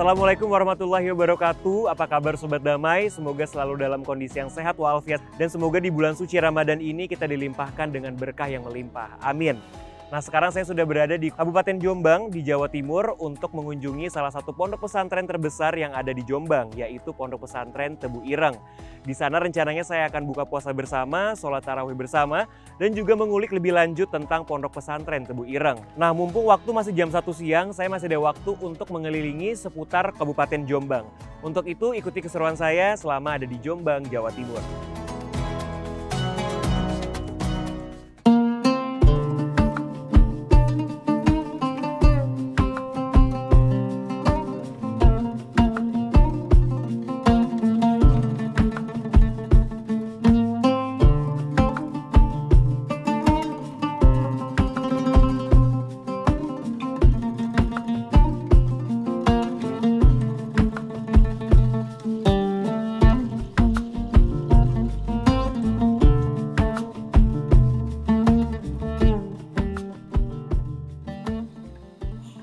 Assalamualaikum warahmatullahi wabarakatuh. Apa kabar Sobat Damai? Semoga selalu dalam kondisi yang sehat walafiat. Dan semoga di bulan suci Ramadan ini kita dilimpahkan dengan berkah yang melimpah. Amin. Nah, sekarang saya sudah berada di Kabupaten Jombang di Jawa Timur untuk mengunjungi salah satu pondok pesantren terbesar yang ada di Jombang, yaitu Pondok Pesantren Tebu Ireng. Di sana rencananya saya akan buka puasa bersama, sholat tarawih bersama, dan juga mengulik lebih lanjut tentang Pondok Pesantren Tebu Ireng. Nah, mumpung waktu masih jam 1 siang, saya masih ada waktu untuk mengelilingi seputar Kabupaten Jombang. Untuk itu, ikuti keseruan saya selama ada di Jombang, Jawa Timur.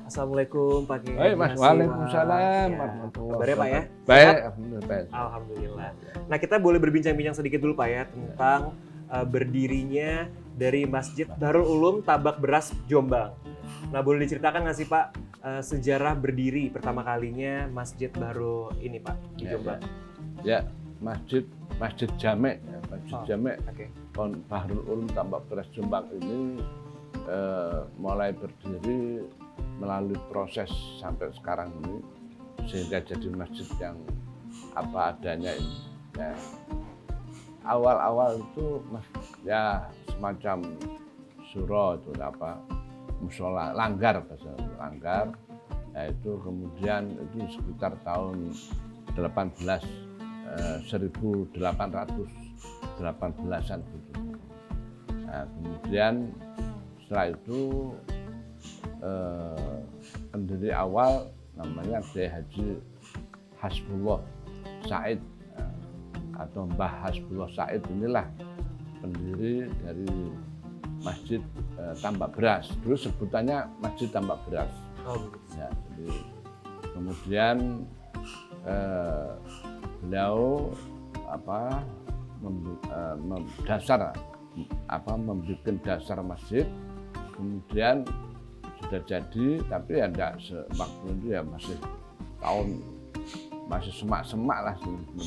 Assalamualaikum Pak Kiai. Baik Mas, waalaikumsalam warahmatullahi Kabarnya Pak ya? Baik, alhamdulillah. Alhamdulillah. Nah, kita boleh berbincang-bincang sedikit dulu Pak ya tentang berdirinya dari Masjid Darul Ulum Tabak Beras Jombang. Nah, boleh diceritakan nggak sih Pak sejarah berdiri pertama kalinya masjid baru ini Pak di Jombang? Ya, Masjid Jamek, Jamek. Oke. Darul Ulum Tabak Beras Jombang ini mulai berdiri melalui proses sampai sekarang ini sehingga jadi masjid yang apa adanya ini. Ya, awal-awal itu ya semacam surau itu apa musola langgar bahasa langgar. Nah, itu kemudian itu sekitar tahun 1818-an gitu. Nah, kemudian setelah itu pendiri awal namanya Kiai Haji Hasbullah Said atau Mbah Hasbullah Said, inilah pendiri dari Masjid Tambak Beras. Dulu sebutannya Masjid Tambak Beras. Ya, jadi kemudian beliau membuat dasar masjid, kemudian sudah jadi, tapi ya enggak sewaktu itu ya masih semak-semak lah,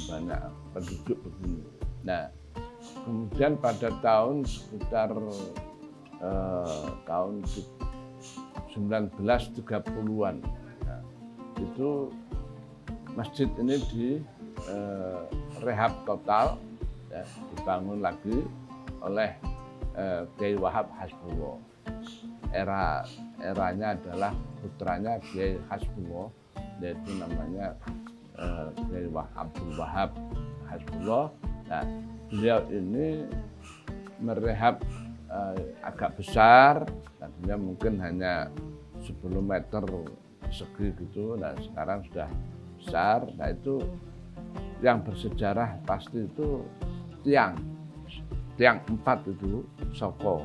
banyak penduduk begini. Nah, kemudian pada tahun sekitar tahun 1930-an, nah, itu masjid ini direhab total, ya, dibangun lagi oleh Kiai Wahab Hasbullah. Eranya adalah putranya Kiai Hasbullah, yaitu namanya Kiai Abdul Wahab Hasbullah. Nah, beliau ini merehab agak besar, tadinya mungkin hanya 10 meter persegi gitu. Nah, sekarang sudah besar. Nah, itu yang bersejarah pasti itu tiang 4 itu Soko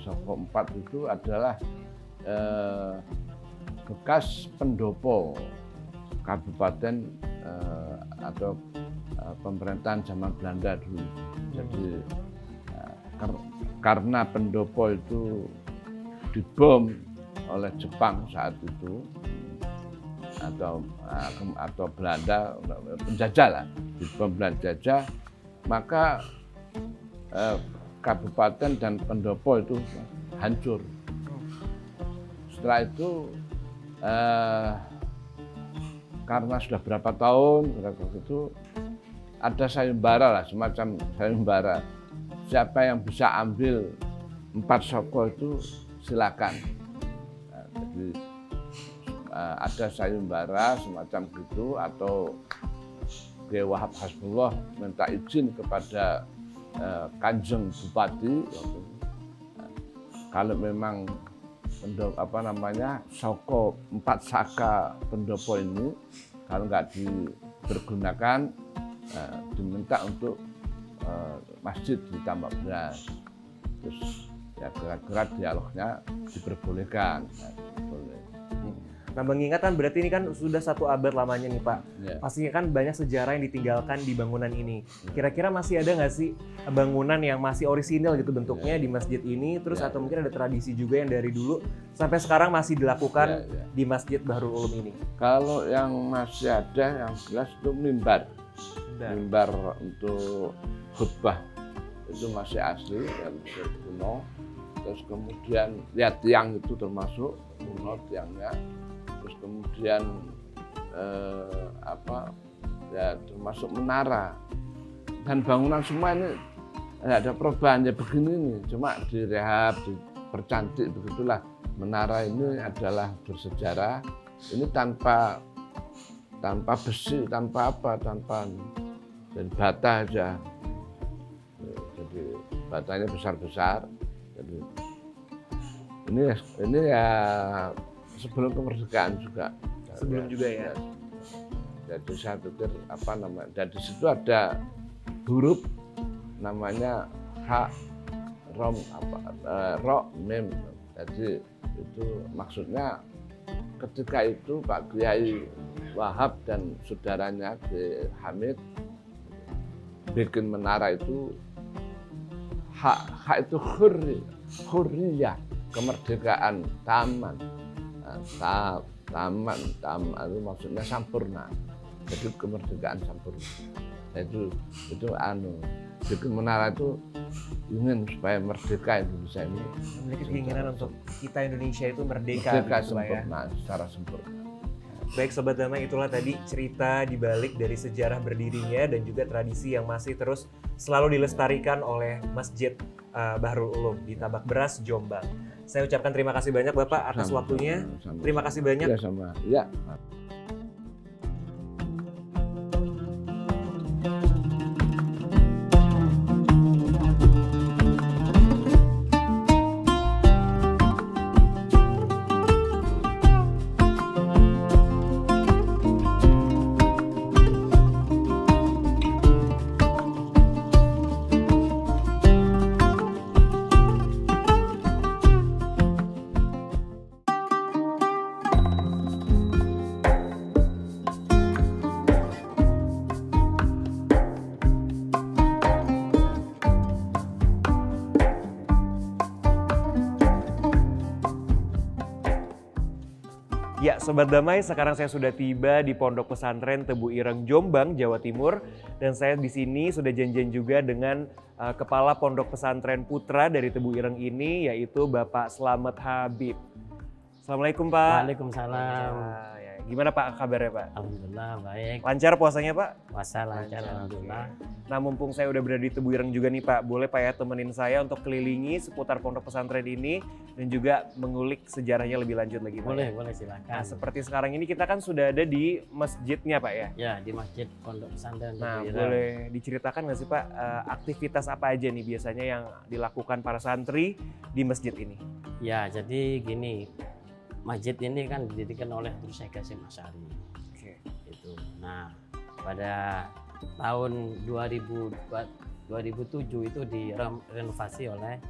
4 itu adalah bekas pendopo kabupaten atau pemerintahan zaman Belanda dulu. Jadi karena pendopo itu dibom oleh Jepang saat itu atau Belanda penjajah lah, dibom Belanda jajah, maka kabupaten dan pendopo itu hancur. Setelah itu karena sudah berapa tahun itu ada sayembara lah, semacam sayembara. Siapa yang bisa ambil 4 Soko itu silakan. Nah, jadi ada sayembara semacam gitu, atau Kiai Wahab Hasbullah minta izin kepada Kanjeng Bupati, kalau memang Soko 4 Saka pendopo ini kalau nggak dipergunakan, diminta untuk masjid di Tambak Beras. Terus ya kira-kira dialognya diperbolehkan. Boleh. Nah, mengingat kan berarti ini kan sudah 1 abad lamanya nih Pak. Ya. Pastinya kan banyak sejarah yang ditinggalkan di bangunan ini. Kira-kira masih ada nggak sih bangunan yang masih orisinil gitu bentuknya di masjid ini, terus atau mungkin ada tradisi juga yang dari dulu sampai sekarang masih dilakukan di Masjid Bahrul Ulum ini? Kalau yang masih ada yang jelas itu mimbar. Mimbar untuk khutbah itu masih asli dan masih kuno. Terus kemudian ya tiang itu termasuk kuno tiangnya. Terus kemudian ya termasuk menara dan bangunan semua ini ada perubahan ya begini nih, cuma direhab, dipercantik begitulah. Menara ini adalah bersejarah. Ini tanpa besi, tanpa dan bata aja. Jadi batanya besar-besar. Jadi ini ya sebelum kemerdekaan juga. Sebelum juga ya. Jadi saya pikir dan di situ ada huruf namanya ro mem. Jadi itu maksudnya ketika itu Pak Kiai Wahab dan saudaranya Kiai Hamid bikin menara itu itu hurriyah, kemerdekaan, taman itu maksudnya sampurna. Jadi kemerdekaan sampurna. Itu bikin menara itu ingin supaya merdeka Indonesia ini. Memiliki keinginan untuk kita Indonesia itu merdeka gitu sempurna, secara sempurna. Baik Sobat Damai, itulah tadi cerita dibalik dari sejarah berdirinya dan juga tradisi yang masih terus selalu dilestarikan oleh Masjid Bahrul Ulum di Tabak Beras, Jombang. Saya ucapkan terima kasih banyak Bapak atas waktunya. Terima kasih banyak. Ya, sama. Ya. Ya, Sobat Damai, sekarang saya sudah tiba di Pondok Pesantren Tebu Ireng, Jombang, Jawa Timur. Dan saya di sini sudah janjian juga dengan Kepala Pondok Pesantren Putra dari Tebu Ireng ini, yaitu Bapak Slamet Habib. Assalamualaikum Pak. Waalaikumsalam. Ya, gimana Pak kabarnya Pak? Alhamdulillah baik. Lancar puasanya Pak? Puasa lancar, alhamdulillah. Nah, mumpung saya udah berada di Tebu Ireng juga nih Pak, boleh Pak ya temenin saya untuk kelilingi seputar pondok pesantren ini dan juga mengulik sejarahnya lebih lanjut lagi Pak? Boleh silakan. Nah, seperti sekarang ini kita kan sudah ada di masjidnya Pak ya? Ya, di Masjid Pondok Pesantren Tebu Nah, Ireng. boleh diceritakan nggak sih Pak aktivitas apa aja nih biasanya yang dilakukan para santri di masjid ini? Ya, jadi gini, masjid ini kan didirikan oleh Syekh Hasyim Asy'ari. Oke. Itu. Nah, pada tahun 2007 itu direnovasi oleh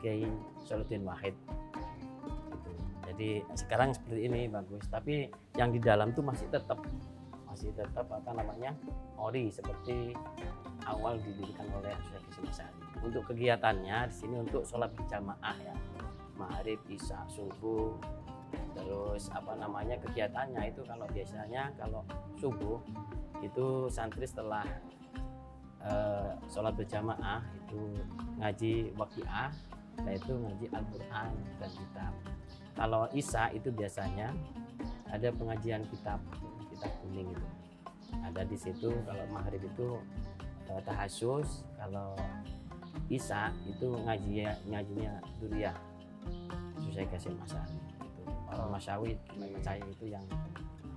Kiai Salahuddin Wahid. Gitu. Jadi sekarang seperti ini bagus, tapi yang di dalam tuh masih tetap ori seperti awal didirikan oleh Syekh Hasyim Asy'ari. Untuk kegiatannya di sini untuk sholat berjamaah ya, maghrib, isya, subuh. Terus kegiatannya itu kalau biasanya kalau subuh itu santri setelah sholat berjamaah itu ngaji waqiah, yaitu ngaji Al-Quran dan kitab. Kalau isya itu biasanya ada pengajian kitab kuning itu ada di situ. Kalau maghrib itu tahassus, kalau isya itu ngajinya Duriyah Syekh Hasyim Asy'ari. Masyawi saya itu yang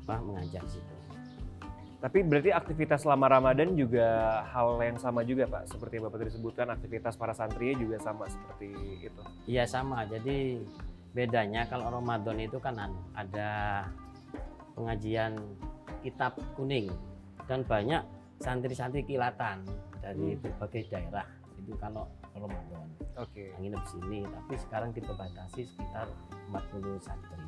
mengajar situ. Tapi berarti aktivitas selama Ramadan juga hal yang sama juga Pak, seperti Bapak tadi sebutkan aktivitas para santrinya juga sama seperti itu? Iya sama, jadi bedanya kalau Ramadan itu kan ada pengajian kitab kuning dan banyak santri-santri kilatan dari berbagai daerah itu kalau Ramadan. Oke. Yang nginep sini, tapi sekarang dibatasi sekitar 40 santri.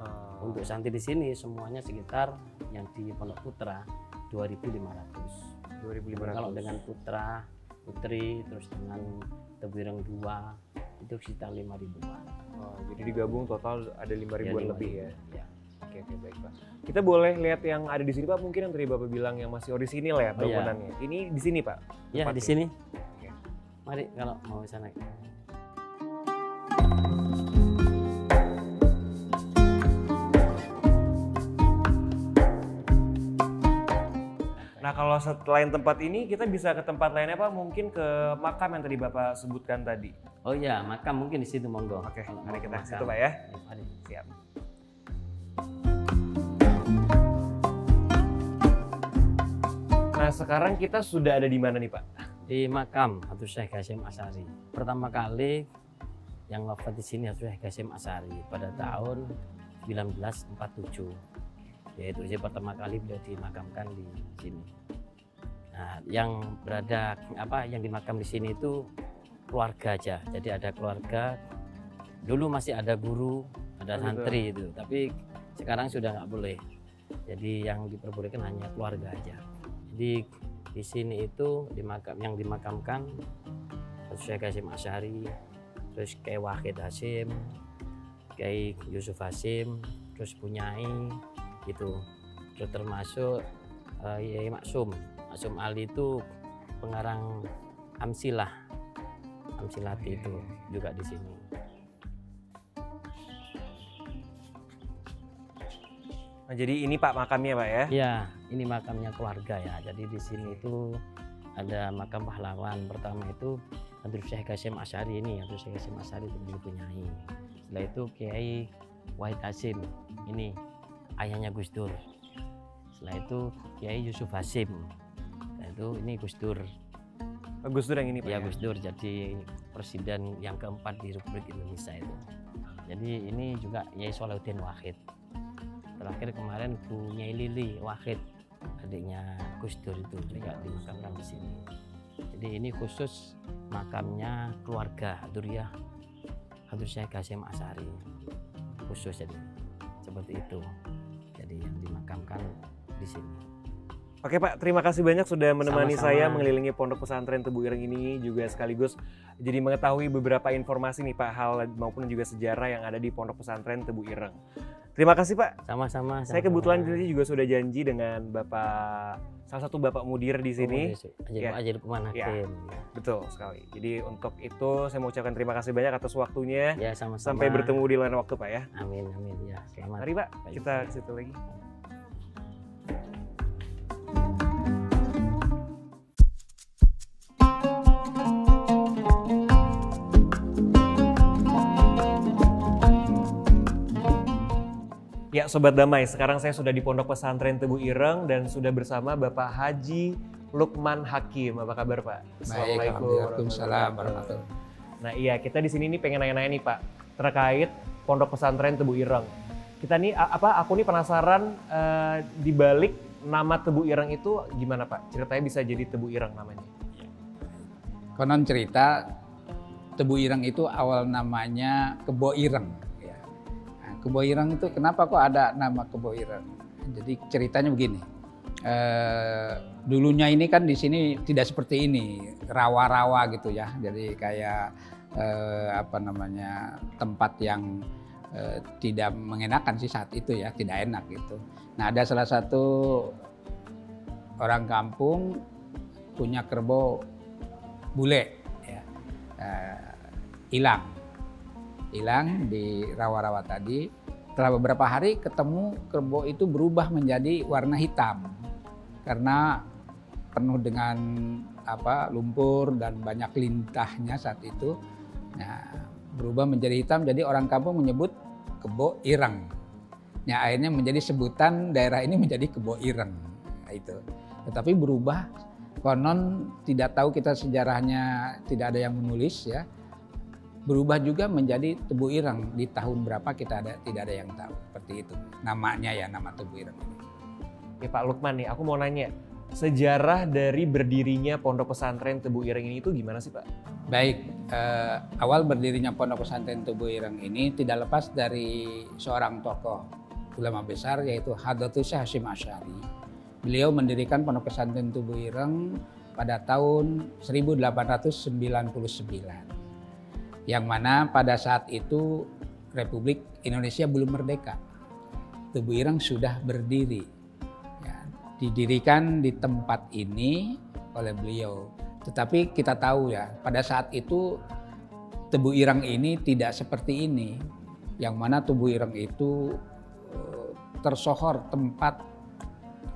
Oh. Untuk santri di sini semuanya sekitar yang di Pondok Putra 2.500. 2.500. Kalau dengan putra, putri, terus dengan Tebu Ireng 2 itu sekitar 5.000-an. Oh, jadi digabung total ada 5.000-an lebih ya. Ya. Oke, baik Pak. Kita boleh lihat yang ada di sini Pak, mungkin yang tadi Bapak bilang yang masih orisinil ya Oh, iya. bangunannya. Ini di sini Pak? Ya, Tempatnya? di sini. Oke. Mari kalau mau sana. Nah kalau selain tempat ini kita bisa ke tempat lainnya Pak, mungkin ke makam yang tadi Bapak sebutkan tadi. Oh iya, makam mungkin di situ monggo. Oke, Kalau mari mau kita ke ke situ makam. Pak ya. Mari. Siap. Nah sekarang kita sudah ada di mana nih Pak? Di makam Habib Syekh Hasyim Asy'ari. Pertama kali yang wafat di sini Habib Syekh Hasyim Asy'ari pada tahun 1947. Yaitu pertama kali beliau dimakamkan di sini. Nah, yang berada yang dimakam di sini itu keluarga aja. Jadi ada keluarga. Dulu masih ada guru, ada Oh, santri itu, tapi sekarang sudah nggak boleh. Jadi yang diperbolehkan hanya keluarga aja. Jadi di sini itu yang dimakamkan Habib Syekh Hasyim Asy'ari, terus Kiai Wahid Hasyim, Kiai Yusuf Hasyim, terus Punyai gitu. Terus termasuk Kiai Maksum Ali itu pengarang Amsilati itu juga di sini. Nah, jadi ini Pak makamnya Pak ya? Ya, ini makamnya keluarga ya. Jadi di sini itu ada makam pahlawan. Pertama itu Habib Syekh Hasyim Asy'ari ini, Habib Syekh Hasyim Asy'ari itu Punyai. Setelah itu Kiai Wahid Hasyim, ini ayahnya Gus Dur. Setelah itu Kiai Yusuf Hasyim. Setelah itu ini Gus Dur. Gus Dur yang ini Pak Ya, Gus Dur jadi presiden yang keempat di Republik Indonesia itu. Jadi ini juga Kiai Salahuddin Wahid. Terakhir kemarin Punyai Lili Wahid, adiknya Gus Dur itu juga dimakamkan di sini. Jadi ini khusus makamnya keluarga Duriyah Habib Syekh Hasyim Asy'ari, khusus jadi seperti itu. Jadi yang dimakamkan di sini. Oke Pak, terima kasih banyak sudah menemani Sama-sama. saya mengelilingi Pondok Pesantren Tebu Ireng ini, juga sekaligus jadi mengetahui beberapa informasi nih Pak, hal maupun juga sejarah yang ada di Pondok Pesantren Tebu Ireng. Terima kasih Pak. Sama-sama. Saya kebetulan tadi juga sudah janji dengan salah satu Bapak Mudir di sini. Ya. Aja Lukman Ya. Hakim. Betul sekali. Jadi untuk itu saya mau ucapkan terima kasih banyak atas waktunya. Ya, sama-sama. Sampai bertemu di lain waktu Pak ya. Amin ya. Selamat. Mari Pak, Baik. kita ke situ lagi. Ya Sobat Damai, sekarang saya sudah di Pondok Pesantren Tebu Ireng dan sudah bersama Bapak Haji Lukman Hakim. Apa kabar Pak? Baik, Waalaikumsalam warahmatullahi. Nah iya, kita di sini nih pengen nanya-nanya nih Pak terkait Pondok Pesantren Tebu Ireng. Kita nih aku nih penasaran di balik nama Tebu Ireng itu gimana Pak? Ceritanya bisa jadi Tebu Ireng namanya. Konon cerita Tebu Ireng itu awal namanya Kebo Ireng. Ya. Nah, Kebo Ireng itu kenapa kok ada nama Kebo Ireng? Jadi ceritanya begini. Dulunya ini kan di sini tidak seperti ini, rawa-rawa gitu ya. Jadi kayak tempat yang tidak mengenakan sih saat itu ya, tidak enak gitu. Nah ada salah satu orang kampung punya kerbau bule, ya, hilang di rawa-rawa tadi. Setelah beberapa hari ketemu kerbau itu berubah menjadi warna hitam karena penuh dengan lumpur dan banyak lintahnya saat itu. Nah, berubah menjadi hitam, jadi orang kampung menyebut Kebo Ireng. Ya, akhirnya menjadi sebutan daerah ini menjadi Kebo Ireng. Nah, itu. Tetapi berubah, konon tidak tahu kita sejarahnya, tidak ada yang menulis ya. Berubah juga menjadi Tebu Ireng di tahun berapa tidak ada yang tahu. Seperti itu. Namanya ya, nama Tebu Ireng ini. Ya Pak Lukman nih, aku mau nanya. sejarah dari berdirinya Pondok Pesantren Tebu Ireng ini itu gimana sih Pak? Baik, awal berdirinya Pondok Pesantren Tebu Ireng ini tidak lepas dari seorang tokoh ulama besar yaitu Hadratus Syekh Hasyim Asy'ari. Beliau mendirikan Pondok Pesantren Tebu Ireng pada tahun 1899. Yang mana pada saat itu Republik Indonesia belum merdeka. Tebu Ireng sudah berdiri. Ya, didirikan di tempat ini oleh beliau. Tetapi kita tahu ya, pada saat itu Tebu Ireng ini tidak seperti ini. Yang mana Tebu Ireng itu tersohor tempat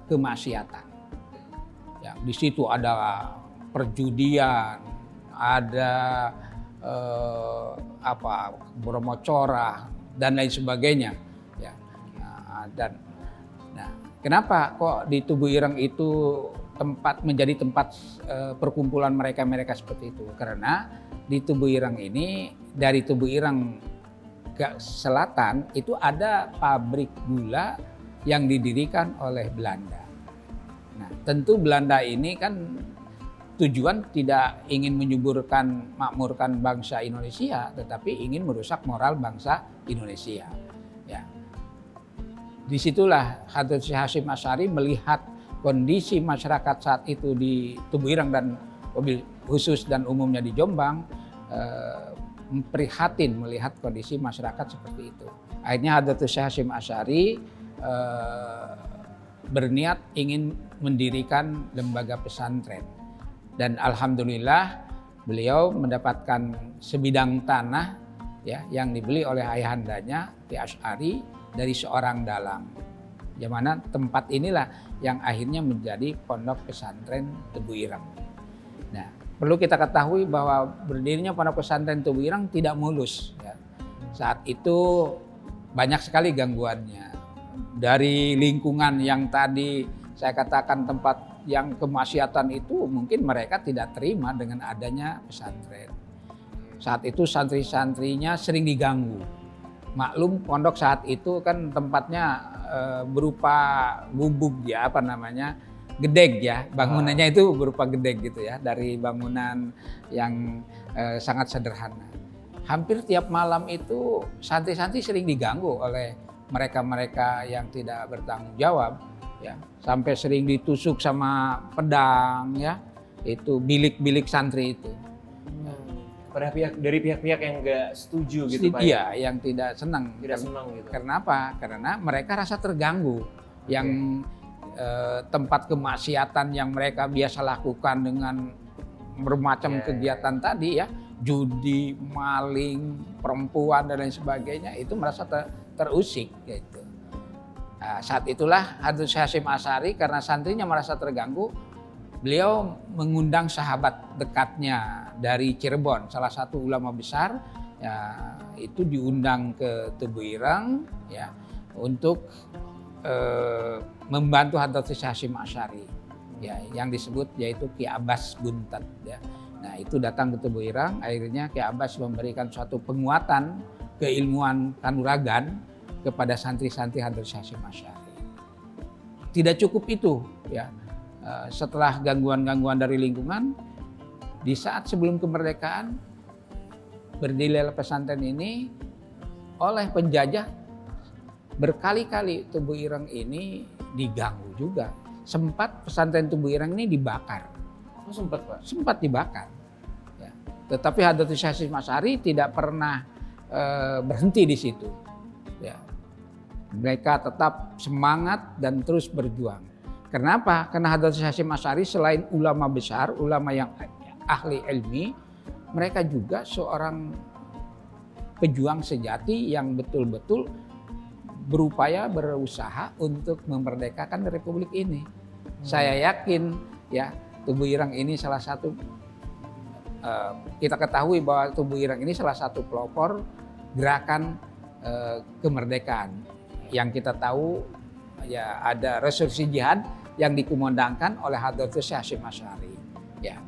kemaksiatan. Ya, di situ ada perjudian, ada bromocorah dan lain sebagainya. Ya, kenapa kok di Tebu Ireng itu menjadi tempat perkumpulan mereka seperti itu? Karena di Tebu Ireng ini, dari Tebu Ireng ke selatan itu ada pabrik gula yang didirikan oleh Belanda. Nah, tentu Belanda ini kan tujuan tidak ingin makmurkan bangsa Indonesia, tetapi ingin merusak moral bangsa Indonesia. Ya. Disitulah Hadratus Syekh Hasyim Asy'ari melihat kondisi masyarakat saat itu di Tebu Ireng dan khusus dan umumnya di Jombang, prihatin melihat kondisi masyarakat seperti itu. Akhirnya Hadratus Syekh Hasyim Asy'ari berniat ingin mendirikan lembaga pesantren. Dan alhamdulillah beliau mendapatkan sebidang tanah ya yang dibeli oleh ayahandanya Ki Asy'ari dari seorang dalang. Di mana tempat inilah yang akhirnya menjadi Pondok Pesantren Tebu Ireng. Nah, perlu kita ketahui bahwa berdirinya Pondok Pesantren Tebu Ireng tidak mulus. Ya. Saat itu banyak sekali gangguannya. Dari lingkungan yang tadi saya katakan tempat yang kemaksiatan itu, mungkin mereka tidak terima dengan adanya pesantren. Saat itu santri-santrinya sering diganggu. Maklum pondok saat itu kan tempatnya berupa gubuk ya, gedeg ya, bangunannya itu berupa gedeg gitu ya, dari bangunan yang sangat sederhana. Hampir tiap malam itu santri-santri sering diganggu oleh mereka-mereka yang tidak bertanggung jawab ya, sampai sering ditusuk sama pedang ya, itu bilik-bilik santri itu. Dari pihak-pihak yang nggak setuju gitu Pak? Iya, yang tidak senang. Tidak senang gitu. Karena apa? Karena mereka rasa terganggu. Yang tempat kemaksiatan yang mereka biasa lakukan dengan bermacam kegiatan tadi ya, judi, maling, perempuan dan lain sebagainya, itu merasa terusik gitu. Nah, saat itulah Hadratus Syekh Hasyim Asy'ari karena santrinya merasa terganggu, beliau mengundang sahabat dekatnya dari Cirebon, salah satu ulama besar, ya, itu diundang ke Tebu Ireng ya, untuk membantu Hadratus Syekh Hasyim Asy'ari, ya, yang disebut yaitu Ki Abbas Buntat. Ya. Nah, itu datang ke Tebu Ireng, akhirnya Ki Abbas memberikan suatu penguatan keilmuan kanuragan kepada santri-santri Hadratus Syekh Hasyim Asy'ari. Tidak cukup itu, ya. Setelah gangguan-gangguan dari lingkungan, di saat sebelum kemerdekaan, berdirilah pesantren ini oleh penjajah berkali-kali. Tebu Ireng ini diganggu juga. Sempat pesantren Tebu Ireng ini dibakar. Oh, sempat Pak? Sempat dibakar. Ya. Tetapi Hadratus Syekh Hasyim Asy'ari tidak pernah berhenti di situ. Ya. Mereka tetap semangat dan terus berjuang. Kenapa? Karena Hadratus Syekh Hasyim Asy'ari selain ulama besar, ulama yang ahli ilmi, mereka juga seorang pejuang sejati yang betul-betul berupaya berusaha untuk memerdekakan Republik ini. Saya yakin ya, Tebu Ireng ini salah satu, kita ketahui bahwa Tebu Ireng ini salah satu pelopor gerakan kemerdekaan. Yang kita tahu ya ada resolusi jihad yang dikumandangkan oleh Hadratus Syekh Hasyim Asy'ari, ya,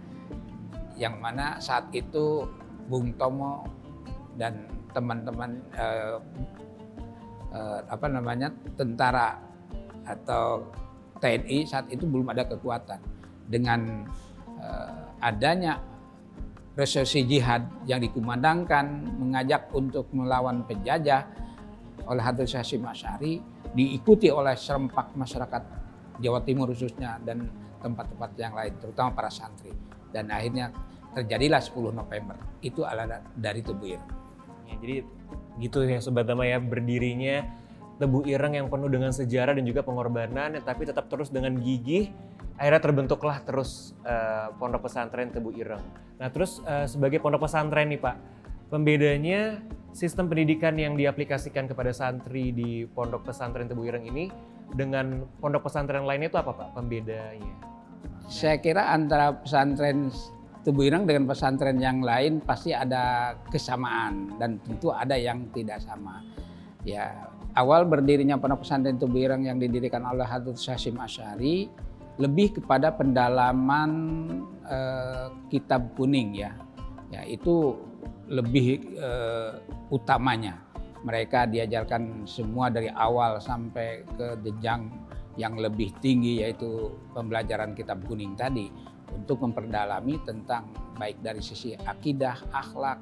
yang mana saat itu Bung Tomo dan teman-teman tentara atau TNI saat itu belum ada kekuatan. Dengan adanya resolusi jihad yang dikumandangkan mengajak untuk melawan penjajah oleh Habib Hasyim Asy'ari, diikuti oleh serempak masyarakat Jawa Timur khususnya dan tempat-tempat yang lain, terutama para santri. Dan akhirnya terjadilah 10 November. Itu adalah dari Tebu Ireng. Ya, jadi gitu ya Sobat Damai ya, berdirinya Tebu Ireng yang penuh dengan sejarah dan juga pengorbanan, tapi tetap terus dengan gigih. Akhirnya terbentuklah terus Pondok Pesantren Tebu Ireng. Nah terus sebagai pondok pesantren nih Pak, pembedanya sistem pendidikan yang diaplikasikan kepada santri di Pondok Pesantren Tebu Ireng ini dengan pondok pesantren lainnya itu apa Pak pembedanya? Saya kira antara pesantren Tebu Ireng dengan pesantren yang lain pasti ada kesamaan dan tentu ada yang tidak sama. Ya, awal berdirinya Pondok Pesantren Tebu Ireng yang didirikan oleh Habib Hasyim Asy'ari lebih kepada pendalaman kitab kuning ya. Ya, itu lebih utamanya. Mereka diajarkan semua dari awal sampai ke jenjang yang lebih tinggi, yaitu pembelajaran kitab kuning tadi, untuk memperdalami tentang baik dari sisi akidah, akhlak,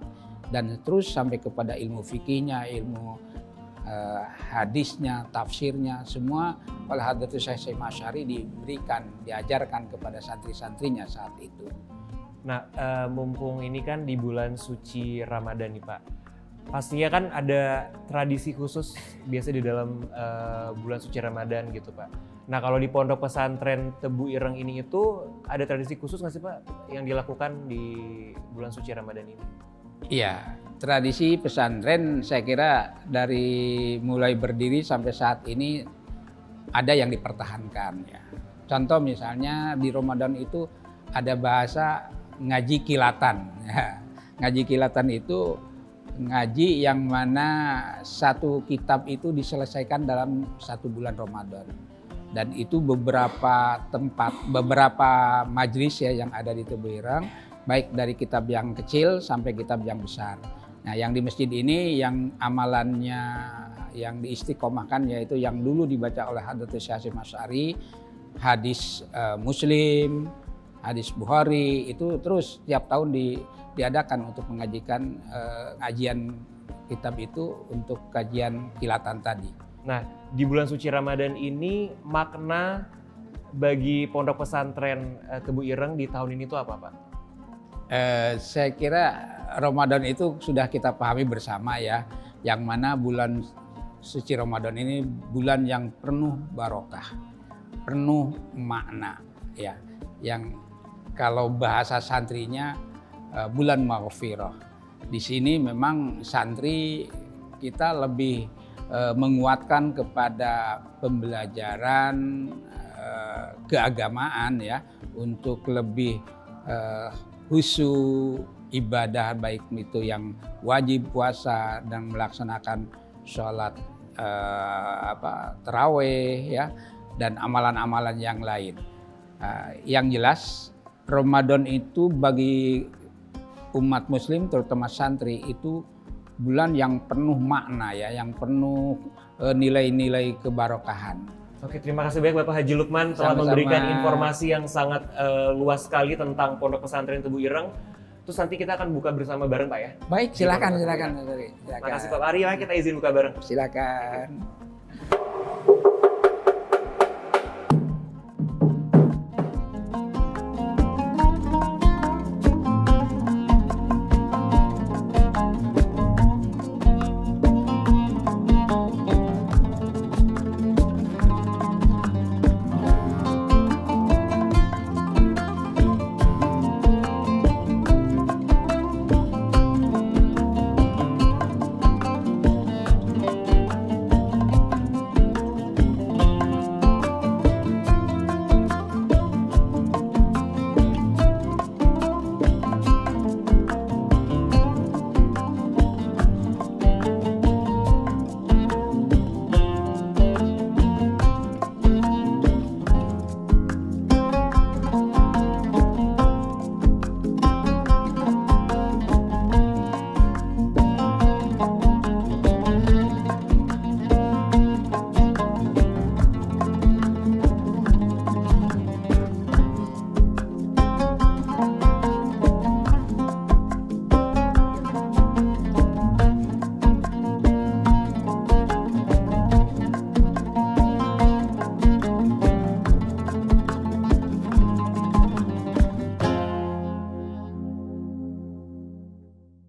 dan terus sampai kepada ilmu fikihnya, ilmu hadisnya, tafsirnya, semua oleh Habib Hasyim Asy'ari diberikan, diajarkan kepada santri-santrinya saat itu. Nah, mumpung ini kan di bulan suci Ramadan nih Pak, pastinya kan ada tradisi khusus biasa di dalam bulan suci Ramadan gitu Pak. Nah kalau di Pondok Pesantren Tebu Ireng ini itu ada tradisi khusus nggak sih Pak yang dilakukan di bulan suci Ramadan ini? Iya, tradisi pesantren saya kira dari mulai berdiri sampai saat ini ada yang dipertahankan ya. Contoh misalnya di Ramadan itu ada bahasa ngaji kilatan. Ya. Ngaji kilatan itu ngaji yang mana satu kitab itu diselesaikan dalam 1 bulan Ramadan. Dan itu beberapa tempat, beberapa majlis ya yang ada di Tebu Ireng, baik dari kitab yang kecil sampai kitab yang besar. Nah yang di masjid ini yang amalannya yang diistiqomahkan yaitu yang dulu dibaca oleh Habib Hasyim Asy'ari, hadis Muslim, hadis Bukhari, itu terus tiap tahun diadakan untuk mengajikan kajian kitab itu untuk kajian kilatan tadi. Nah, di bulan suci Ramadan ini makna bagi Pondok Pesantren Tebu Ireng di tahun ini itu apa, Pak? Saya kira Ramadan itu sudah kita pahami bersama ya, yang mana bulan suci Ramadan ini bulan yang penuh barokah, penuh makna ya, yang kalau bahasa santrinya bulan maghfirah. Di sini memang santri kita lebih menguatkan kepada pembelajaran keagamaan ya, untuk lebih khusyuk ibadah, baik itu yang wajib puasa dan melaksanakan sholat tarawih ya, dan amalan-amalan yang lain. Yang jelas Ramadan itu bagi umat muslim terutama santri itu bulan yang penuh makna ya, yang penuh nilai-nilai kebarokahan. Oke, terima kasih banyak Bapak Haji Lukman telah Sama-sama. memberikan informasi yang sangat luas sekali tentang Pondok Pesantren Tebu Ireng. Terus nanti kita akan buka bersama bareng Pak ya. Baik, silakan. Terima kasih Pak Ari, kita izin buka bareng. Silakan.